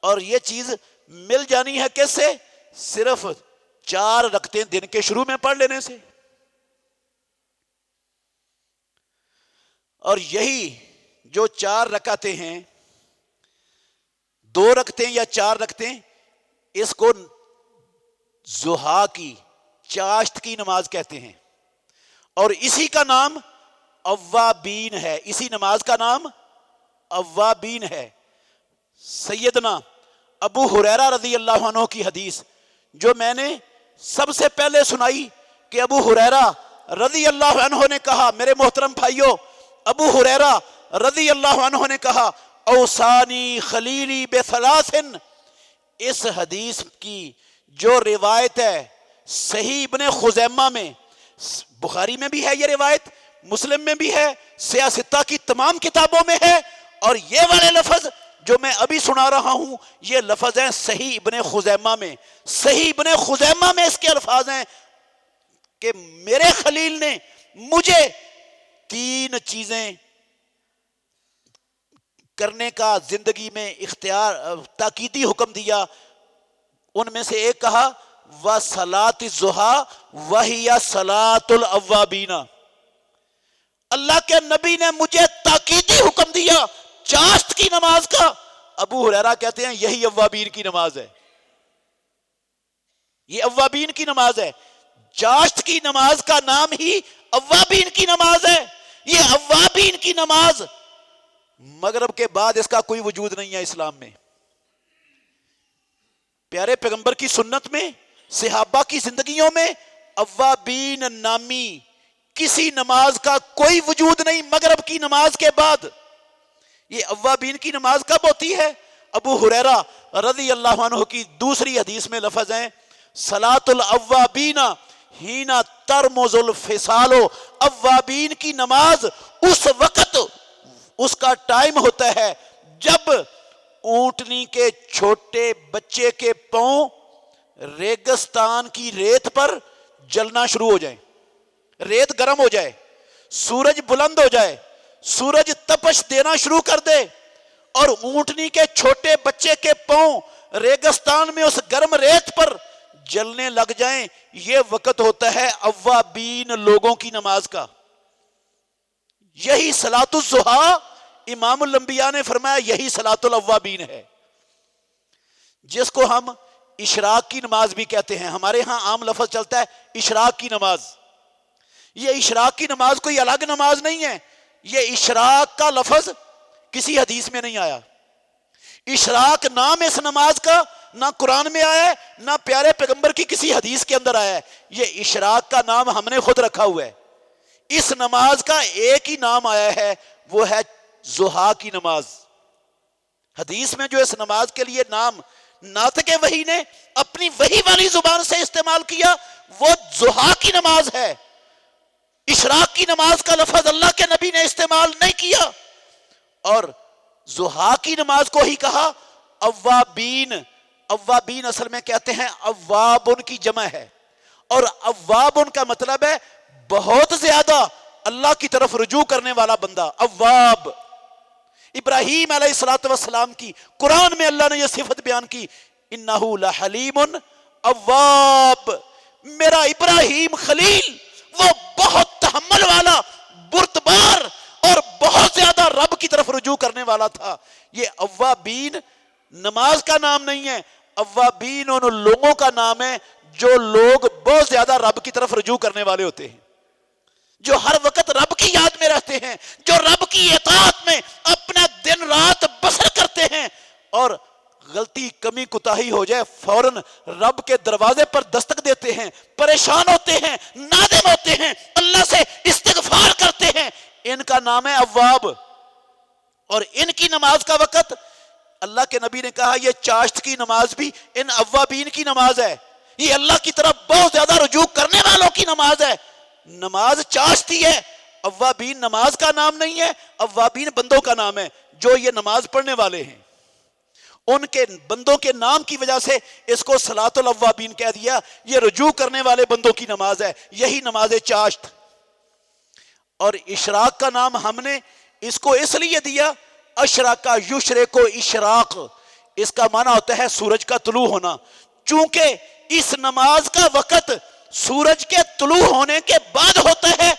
اور یہ چیز مل جانی ہے کس سے؟ صرف 4 رکعتیں دن کے شروع میں پڑھ لینے سے۔ اور یہی جو 4 رکعتیں ہیں، 2 رکعتیں یا 4 رکعتیں، اس کو ضحیٰ کی، چاشت کی نماز کہتے ہیں، اور اسی کا نام اوابین ہے، اسی نماز کا نام اوابین ہے۔ سیدنا ابو ہریرہ رضی اللہ عنہ کی حدیث جو میں نے سب سے پہلے سنائی کہ ابو ہریرہ رضی اللہ عنہ نے کہا، میرے محترم بھائیوں، ابو ہریرہ رضی اللہ عنہ نے کہا، اوصانی خلیلی بثلاثن، اس حدیث کی جو روایت ہے صحیح ابن خزیمہ میں، بخاری میں بھی ہے یہ روایت، مسلم میں بھی ہے، سیاہ ستہ کی تمام کتابوں میں ہے، اور یہ والے لفظ جو میں ابھی سنا رہا ہوں یہ لفظ ہیں صحیح ابن خزیمہ میں۔ صحیح ابن خزیمہ میں اس کے الفاظ ہیں کہ میرے خلیل نے مجھے 3 چیزیں کرنے کا زندگی میں اختیار، تاکیدی حکم دیا، ان میں سے ایک کہا وَصَلَاةِ الضُّحَىٰ وَهِيَ صَلَاةُ الْأَوَّابِينَ، اللہ کے نبی نے مجھے تاکیدی حکم دیا چاشت کی نماز کا۔ ابو ہریرہ کہتے ہیں یہی اوابین کی نماز ہے، یہ اوابین کی نماز ہے۔ چاشت کی نماز کا نام ہی اوابین کی نماز ہے. یہ اوابین کی نماز مغرب کے بعد اس کا کوئی وجود نہیں ہے اسلام میں. پیارے پیغمبر کی سنت میں، صحابہ کی زندگیوں میں اوابین نامی کسی نماز کا کوئی وجود نہیں مغرب کی نماز کے بعد. یہ اوابین کی نماز کب ہوتی ہے؟ ابو ہریرہ رضی اللہ عنہ کی دوسری حدیث میں لفظ ہیں صلاۃ الاوابین ہینا ترمز الفصال. اوابین کی نماز اس وقت اس کا ٹائم ہوتا ہے جب اونٹنی کے چھوٹے بچے کے پاؤں ریگستان کی ریت پر جلنا شروع ہو جائیں، ریت گرم ہو جائے، سورج بلند ہو جائے، سورج تپش دینا شروع کر دے اور اونٹنی کے چھوٹے بچے کے پاؤں ریگستان میں اس گرم ریت پر جلنے لگ جائیں. یہ وقت ہوتا ہے اوابین لوگوں کی نماز کا. یہی صلاۃ الضحیٰ امام الانبیاء نے فرمایا یہی صلاۃ الاوابین ہے، جس کو ہم اشراق کی نماز بھی کہتے ہیں. ہمارے ہاں عام لفظ چلتا ہے اشراق کی نماز. یہ اشراق کی نماز کوئی الگ نماز نہیں ہے. یہ اشراق کا لفظ کسی حدیث میں نہیں آیا. اشراق نام اس نماز کا نہ قرآن میں آیا ہے نہ پیارے پیغمبر کی کسی حدیث کے اندر آیا ہے. یہ اشراق کا نام ہم نے خود رکھا ہوا ہے. اس نماز کا ایک ہی نام آیا ہے، وہ ہے ضحیٰ کی نماز. حدیث میں جو اس نماز کے لیے نام ناطق وحی نے اپنی وحی والی زبان سے استعمال کیا وہ ضحیٰ کی نماز ہے. اشراق کی نماز کا لفظ اللہ کے نبی نے استعمال نہیں کیا اور ضحیٰ کی نماز کو ہی کہا اوابین. اوابین اصل میں کہتے ہیں اوابن کی جمع ہے اور اوابن کا مطلب ہے بہت زیادہ اللہ کی طرف رجوع کرنے والا بندہ. اواب ابراہیم علیہ الصلوۃ والسلام کی قرآن میں اللہ نے یہ صفت بیان کی انہ لحلیم اواب. میرا ابراہیم خلیل وہ بہت تحمل والا، بردبار اور بہت زیادہ رب کی طرف رجوع کرنے والا تھا. یہ اوابین نماز کا نام نہیں ہے، اوابین ان لوگوں کا نام ہے جو لوگ بہت زیادہ رب کی طرف رجوع کرنے والے ہوتے ہیں، جو ہر وقت رب کی یاد میں رہتے ہیں، جو رب کی اطاعت میں اپنا دن رات بسر کرتے ہیں اور غلطی کمی کوتاہی ہو جائے فوراً رب کے دروازے پر دستک دیتے ہیں، پریشان ہوتے ہیں، نادم ہوتے ہیں، اللہ سے استغفار کرتے ہیں. ان کا نام ہے اواب. اور ان کی نماز کا وقت اللہ کے نبی نے کہا یہ چاشت کی نماز بھی ان اوابین کی نماز ہے. یہ اللہ کی طرف بہت زیادہ رجوع کرنے والوں کی نماز ہے. نماز چاشتی ہے. اوابین نماز کا نام نہیں ہے، اوابین بندوں کا نام ہے جو یہ نماز پڑھنے والے ہیں. ان کے بندوں کے نام کی وجہ سے اس کو صلاۃ الاوابین کہہ دیا. یہ رجوع کرنے والے بندوں کی نماز ہے، یہی نماز چاشت. اور اشراق کا نام ہم نے اس کو اس لیے دیا اشراق یشرق اشراق، اس کا معنی ہوتا ہے سورج کا طلوع ہونا. چونکہ اس نماز کا وقت سورج کے طلوع ہونے کے بعد ہوتا ہے،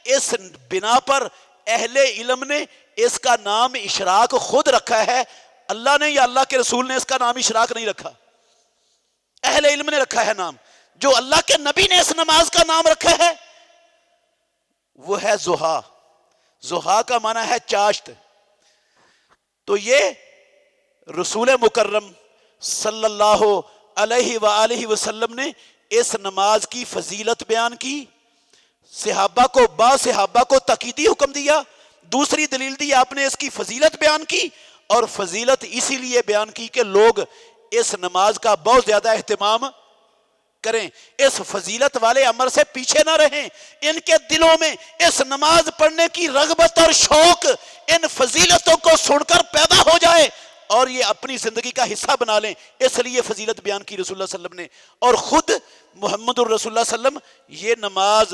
اس بنا پر اہل علم نے اس کا نام اشراق خود رکھا ہے. اللہ نے یا اللہ کے رسول نے اس کا نام اشراق نہیں رکھا، اہل علم نے رکھا ہے نام. جو اللہ کے نبی نے اس نماز کا نام رکھا ہے وہ ہے ضحیٰ. ضحیٰ کا معنی ہے چاشت. تو یہ رسول مکرم صلی اللہ علیہ وآلہ وسلم نے اس نماز کی فضیلت بیان کی، صحابہ کو صحابہ کو تاکیدی حکم دیا. دوسری دلیل دی آپ نے اس کی فضیلت بیان کی، اور فضیلت اسی لیے بیان کی کہ لوگ اس نماز کا بہت زیادہ اہتمام کریں، اس فضیلت والے عمل سے پیچھے نہ رہیں. ان کے دلوں میں اس نماز پڑھنے کی رغبت اور شوق ان فضیلتوں کو سن کر پیدا ہو جائے اور یہ اپنی زندگی کا حصہ بنا لیں. اس لیے فضیلت بیان کی رسول اللہ صلی اللہ علیہ وسلم نے. اور خود محمد الرسول اللہ صلی اللہ علیہ وسلم یہ نماز،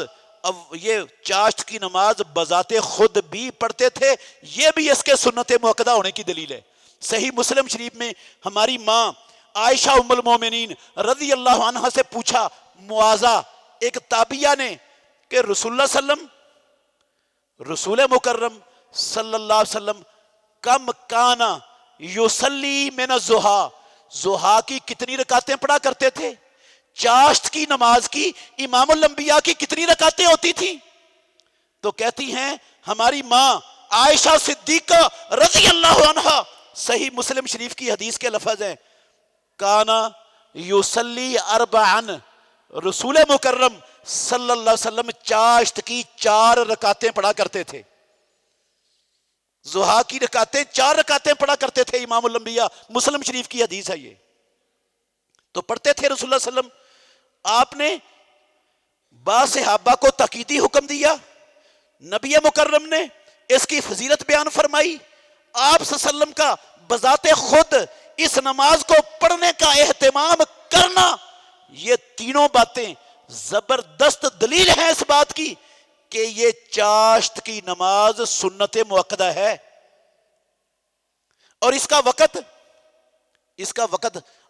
یہ چاشت کی نماز بذات خود بھی پڑھتے تھے. یہ بھی اس کے سنت مؤکدہ ہونے کی دلیل ہے. صحیح مسلم شریف میں ہماری ماں عائشہ ام المومنین رضی اللہ عنہا سے پوچھا معاذہ ایک تابعیہ نے کہ رسول اللہ صلی اللہ علیہ وسلم، رسول مکرم صلی اللہ علیہ وسلم کم کانا یصلی من الضحیٰ، ضحیٰ کی کتنی رکعتیں پڑھا کرتے تھے؟ چاشت کی نماز کی امام الانبیاء کی کتنی رکعتیں ہوتی تھیں؟ تو کہتی ہیں ہماری ماں عائشہ صدیقہ رضی اللہ عنہا، صحیح مسلم شریف کی حدیث کے لفظ ہیں، کانا یصلی اربعن، رسول مکرم صلی اللہ علیہ وسلم چاشت کی 4 رکعتیں پڑھا کرتے تھے، ضحیٰ کی رکعتیں 4 رکعتیں پڑھا کرتے تھے امام الانبیاء، مسلم شریف کی حدیث ہے یہ. تو پڑھتے تھے رسول اللہ صلی اللہ علیہ وسلم. آپ نے بعض صحابہ کو تاکیدی حکم دیا، نبی مکرم نے اس کی فضیلت بیان فرمائی، آپ صلی اللہ علیہ وسلم کا بذات خود اس نماز کو پڑھنے کا اہتمام کرنا، یہ تینوں باتیں زبردست دلیل ہے اس بات کی کہ یہ چاشت کی نماز سنت مؤکدہ ہے. اور اس کا وقت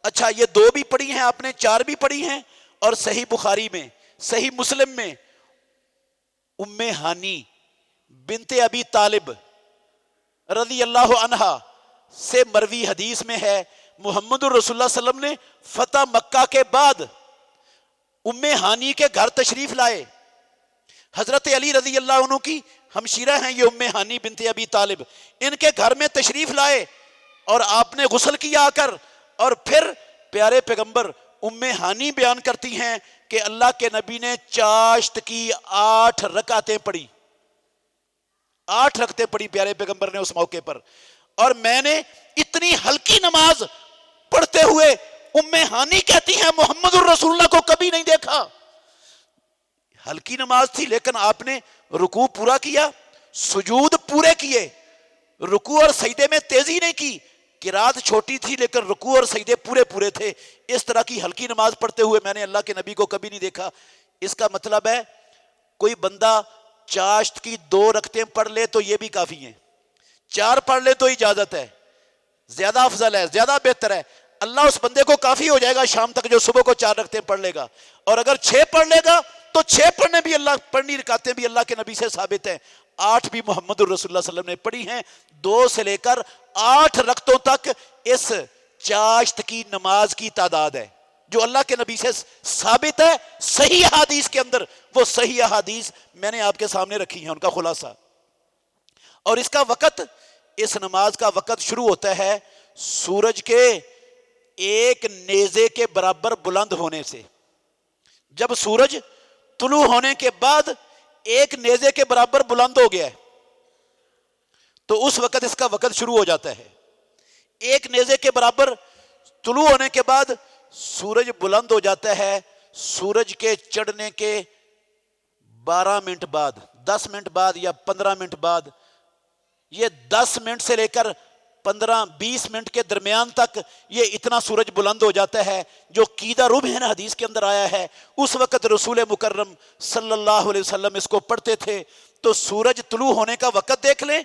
اچھا، یہ 2 بھی پڑھی ہیں آپ نے، 4 بھی پڑھی ہیں. اور صحیح بخاری میں، صحیح مسلم میں ام ہانی بنت ابی طالب رضی اللہ عنہا سے مروی حدیث میں ہے، محمد الرسول اللہ صلی اللہ علیہ وسلم نے فتح مکہ کے بعد ام ہانی کے گھر تشریف لائے. حضرت علی رضی اللہ عنہ کی ہمشیرہ ہیں یہ ام ہانی بنت ابی طالب، ان کے گھر میں تشریف لائے اور آپ نے غسل کیا آ کر. اور پھر پیارے پیغمبر، ام ہانی بیان کرتی ہیں کہ اللہ کے نبی نے چاشت کی 8 رکعتیں پڑھی، 8 رکعتیں پڑھی پیارے پیغمبر نے اس موقع پر. اور میں نے اتنی ہلکی نماز پڑھتے ہوئے، ام ہانی کہتی ہیں، محمد الرسول اللہ کو کبھی نہیں دیکھا. ہلکی نماز تھی لیکن آپ نے رکوع پورا کیا، سجود پورے کیے، رکوع اور سجدے میں تیزی نہیں کی. قرات چھوٹی تھی لیکن رکوع اور سجدے پورے تھے. اس طرح کی ہلکی نماز پڑھتے ہوئے میں نے اللہ کے نبی کو کبھی نہیں دیکھا. اس کا مطلب ہے کوئی بندہ چاشت کی 2 رکعتیں پڑھ لے تو یہ بھی کافی ہیں، 4 پڑھ لے تو اجازت ہے، زیادہ افضل ہے، زیادہ بہتر ہے. اللہ اس بندے کو کافی ہو جائے گا شام تک جو صبح کو 4 رکعتیں پڑھ لے گا. اور اگر 6 پڑھ لے گا تو 6 پڑھنی رکعتیں بھی اللہ کے نبی سے ثابت ہیں. 8 بھی محمد الرسول اللہ صلی اللہ علیہ وسلم نے پڑھی ہیں. 2 سے لے کر 8 رکعتوں تک اس چاشت کی نماز کی تعداد ہے جو اللہ کے نبی سے ثابت ہے صحیح احادیث کے اندر. وہ صحیح احادیث میں نے آپ کے سامنے رکھی ہیں، ان کا خلاصہ. اور اس کا وقت، اس نماز کا وقت شروع ہوتا ہے سورج کے 1 نیزے کے برابر بلند ہونے سے. جب سورج طلوع ہونے کے بعد 1 نیزے کے برابر بلند ہو گیا ہے تو اس وقت اس کا وقت شروع ہو جاتا ہے. 1 نیزے کے برابر طلوع ہونے کے بعد سورج بلند ہو جاتا ہے. سورج کے چڑھنے کے 12 منٹ بعد، 10 منٹ بعد یا 15 منٹ بعد، یہ 10 منٹ سے لے کر 15-20 منٹ کے درمیان تک یہ اتنا سورج بلند ہو جاتا ہے جو قیدہ ربح حدیث کے اندر آیا ہے. اس وقت رسول مکرم صلی اللہ علیہ وسلم اس کو پڑھتے تھے. تو سورج طلوع ہونے کا وقت دیکھ لیں،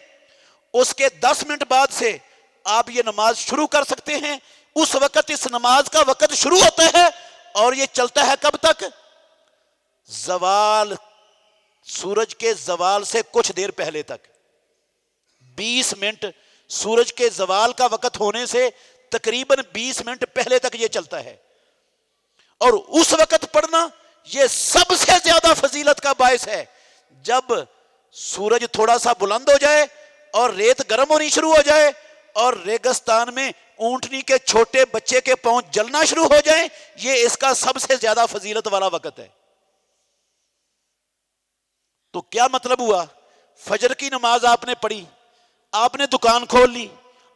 اس کے 10 منٹ بعد سے آپ یہ نماز شروع کر سکتے ہیں. اس وقت اس نماز کا وقت شروع ہوتا ہے اور یہ چلتا ہے کب تک؟ زوال، سورج کے زوال سے کچھ دیر پہلے تک. 20 منٹ سورج کے زوال کا وقت ہونے سے تقریباً 20 منٹ پہلے تک یہ چلتا ہے. اور اس وقت پڑھنا یہ سب سے زیادہ فضیلت کا باعث ہے. جب سورج تھوڑا سا بلند ہو جائے اور ریت گرم ہونی شروع ہو جائے اور ریگستان میں اونٹنی کے چھوٹے بچے کے پاؤں جلنا شروع ہو جائیں، یہ اس کا سب سے زیادہ فضیلت والا وقت ہے. تو کیا مطلب ہوا؟ فجر کی نماز آپ نے پڑھی، آپ نے دکان کھول لی،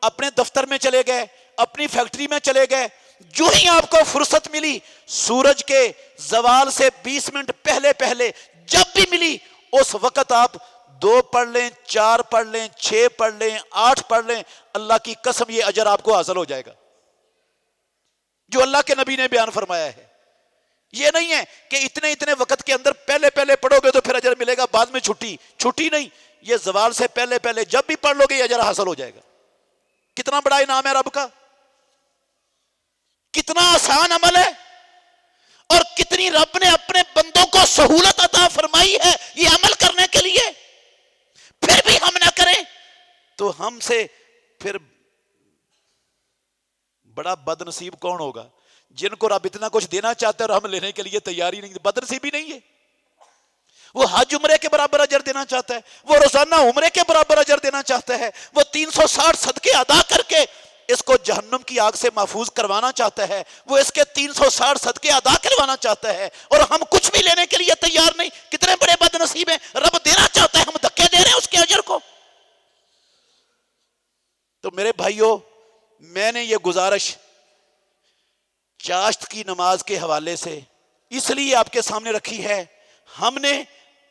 اپنے دفتر میں چلے گئے، اپنی فیکٹری میں چلے گئے. جو ہی آپ کو فرصت ملی سورج کے زوال سے 20 منٹ پہلے جب بھی ملی، اس وقت آپ 2 پڑھ لیں، 4 پڑھ لیں، 6 پڑھ لیں، 8 پڑھ لیں. اللہ کی قسم یہ اجر آپ کو حاصل ہو جائے گا جو اللہ کے نبی نے بیان فرمایا ہے. یہ نہیں ہے کہ اتنے وقت کے اندر پہلے پڑھو گے تو پھر اجر ملے گا، بعد میں چھٹی نہیں. یہ زوال سے پہلے جب بھی پڑھ لو گے یہ اجر حاصل ہو جائے گا. کتنا بڑا انعام ہے رب کا، کتنا آسان عمل ہے، اور کتنی رب نے اپنے بندوں کو سہولت عطا فرمائی ہے یہ عمل کرنے کے لیے. پھر بھی ہم نہ کریں تو ہم سے پھر بڑا بد نصیب کون ہوگا؟ جن کو رب اتنا کچھ دینا چاہتا ہے اور ہم لینے کے لیے تیار ہی نہیں. بد نصیبی نہیں ہے. وہ حج عمرے کے برابر اجر دینا چاہتا ہے، وہ روزانہ عمرے کے برابر اجر دینا چاہتا ہے، وہ 360 صدقے ادا کر کے اس کو جہنم کی آگ سے محفوظ کروانا چاہتا ہے، وہ اس کے 360 صدقے ادا کروانا چاہتا ہے، اور ہم کچھ بھی لینے کے لیے تیار نہیں۔ کتنے بڑے بد نصیب ہیں، رب دینا چاہتا ہے، ہم دھکے دے رہے ہیں اس کے اجر کو۔ تو میرے بھائیوں، میں نے یہ گزارش چاشت کی نماز کے حوالے سے اس لیے آپ کے سامنے رکھی ہے۔ ہم نے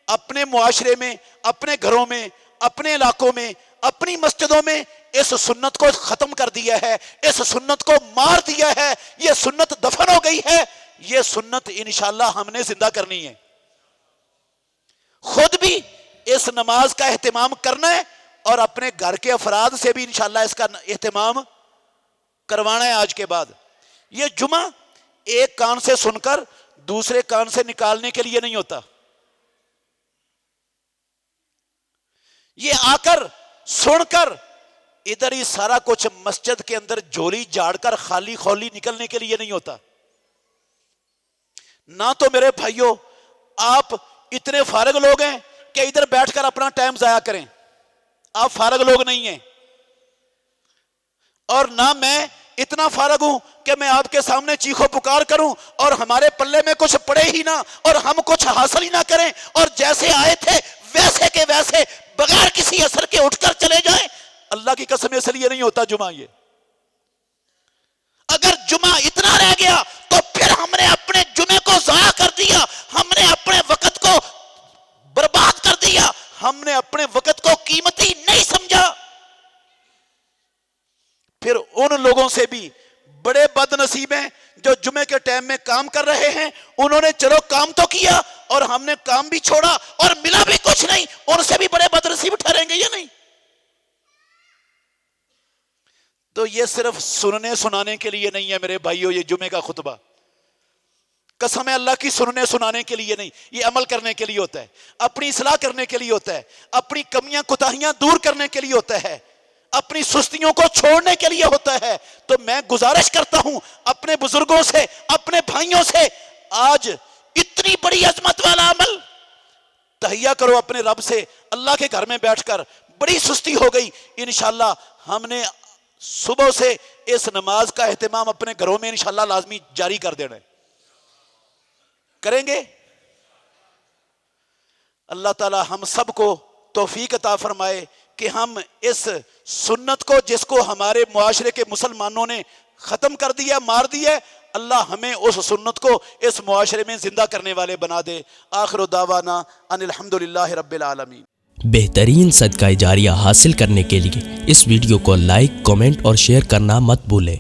اپنے معاشرے میں، اپنے گھروں میں، اپنے علاقوں میں، اپنی مسجدوں میں اس سنت کو ختم کر دیا ہے، اس سنت کو مار دیا ہے، یہ سنت دفن ہو گئی ہے۔ یہ سنت انشاءاللہ ہم نے زندہ کرنی ہے، خود بھی اس نماز کا اہتمام کرنا ہے اور اپنے گھر کے افراد سے بھی انشاءاللہ اس کا اہتمام کروانا ہے۔ آج کے بعد یہ جمعہ ایک کان سے سن کر دوسرے کان سے نکالنے کے لیے نہیں ہوتا، یہ آ کر سن کر ادھر ہی سارا کچھ مسجد کے اندر جھولی جھاڑ کر خالی خولی نکلنے کے لیے نہیں ہوتا۔ نہ تو میرے بھائیوں آپ اتنے فارغ لوگ ہیں کہ ادھر بیٹھ کر اپنا ٹائم ضائع کریں، آپ فارغ لوگ نہیں ہیں، اور نہ میں اتنا فارغ ہوں کہ میں آپ کے سامنے چیخو پکار کروں اور ہمارے پلے میں کچھ پڑے ہی نہ اور ہم کچھ حاصل ہی نہ کریں اور جیسے آئے تھے ویسے کے ویسے بغیر کسی اثر کے اٹھ کر چلے جائیں۔ اللہ کی قسم اس لیے نہیں ہوتا جمعہ۔ یہ اگر جمعہ اتنا رہ گیا تو پھر ہم نے اپنے جمعے کو ضائع کر دیا، ہم نے اپنے وقت کو برباد کر دیا، ہم نے اپنے وقت کو قیمتی نہیں سمجھا۔ پھر ان لوگوں سے بھی بڑے بد نصیب ہیں جو جمعے کے ٹائم میں کام کر رہے ہیں، انہوں نے چلو کام تو کیا اور ہم نے کام بھی چھوڑا اور ملا بھی کچھ نہیں، ان سے بھی بڑے بد نصیب ٹھہریں گے یا نہیں؟ تو یہ صرف سننے سنانے کے لیے نہیں ہے میرے بھائیوں، یہ جمعے کا خطبہ قسم ہے اللہ کی سننے سنانے کے لیے نہیں، یہ عمل کرنے کے لیے ہوتا ہے، اپنی اصلاح کرنے کے لیے ہوتا ہے، اپنی کمیاں کوتاہیاں دور کرنے کے لیے ہوتا ہے، اپنی سستیوں کو چھوڑنے کے لیے ہوتا ہے۔ تو میں گزارش کرتا ہوں اپنے بزرگوں سے، اپنے بھائیوں سے، آج اتنی بڑی عظمت والا عمل تہیہ کرو اپنے رب سے، اللہ کے گھر میں بیٹھ کر۔ بڑی سستی ہو گئی، انشاءاللہ ہم نے صبح سے اس نماز کا اہتمام اپنے گھروں میں انشاءاللہ لازمی جاری کر دینا ہے، کریں گے؟ اللہ تعالی ہم سب کو توفیق عطا فرمائے کہ ہم اس سنت کو جس کو ہمارے معاشرے کے مسلمانوں نے ختم کر دیا، مار دیا، اللہ ہمیں اس سنت کو اس معاشرے میں زندہ کرنے والے بنا دے۔ آخر دعوانا ان الحمدللہ رب العالمین۔ بہترین صدقہ جاریہ حاصل کرنے کے لیے اس ویڈیو کو لائک، کمنٹ اور شیئر کرنا مت بھولیں۔